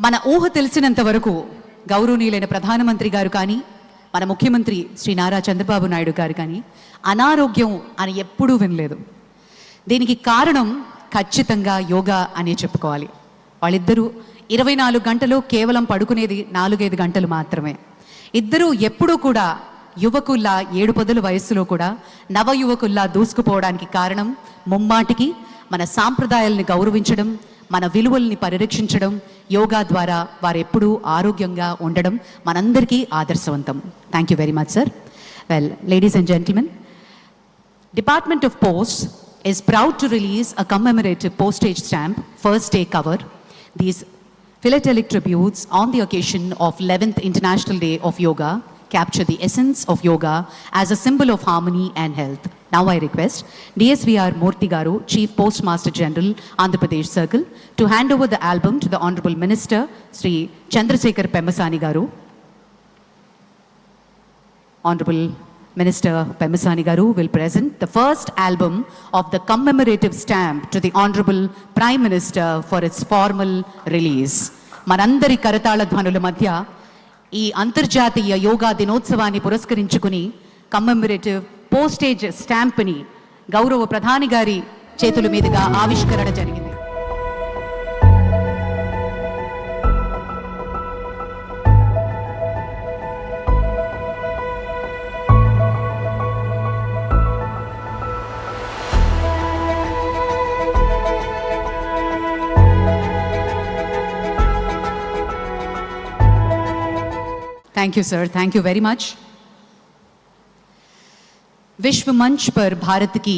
మన ఊహ తెలిసినంత వరకు గౌరవనీయులైన ప్రధానమంత్రి గారు కానీ మన ముఖ్యమంత్రి శ్రీ నారా చంద్రబాబు నాయుడు గారు కానీ అనారోగ్యం అని ఎప్పుడూ వినలేదు. దీనికి కారణం ఖచ్చితంగా యోగా అనే చెప్పుకోవాలి. వాళ్ళిద్దరూ 24 గంటలు కేవలం పడుకునేది 4-5 గంటలు మాత్రమే. ఇద్దరూ ఎప్పుడూ కూడా యువకుల్లా 7 పదుల వయస్సులో కూడా నవ యువకుల్లా దూసుకుపోవడానికి కారణం ముమ్మాటికి మన సాంప్రదాయాలను గౌరవించడం, మన విలువల్ని పరిరక్షించడం, యోగా ద్వారా వారు ఎప్పుడూ ఆరోగ్యంగా ఉండడం మనందరికీ ఆదర్శవంతం. Thank you very much sir. Well, ladies and gentlemen, Department of Posts is proud to release a commemorative postage stamp, first day cover. These philatelic tributes on the occasion of 11th International Day of Yoga capture the essence of yoga as a symbol of harmony and health. Now I request DSVR Murthy Garu, Chief Postmaster General, Andhra Pradesh Circle, to hand over the album to the Honorable Minister, Sri Chandrasekhar Pemmasani Garu. Honorable Minister Pemmasani Garu will present the first album of the commemorative stamp to the Honorable Prime Minister for its formal release. Manandari Karatala Dhvanula Madhya ఈ అంతర్జాతీయ యోగా దినోత్సవాన్ని పురస్కరించుకుని కమ్మెమరేటివ్ postage స్టాంప్ని గౌరవ ప్రధాని గారి చేతుల మీదుగా ఆవిష్కరణ జరిగింది. Thank you sir, thank you very much. विश्व मंच पर भारत की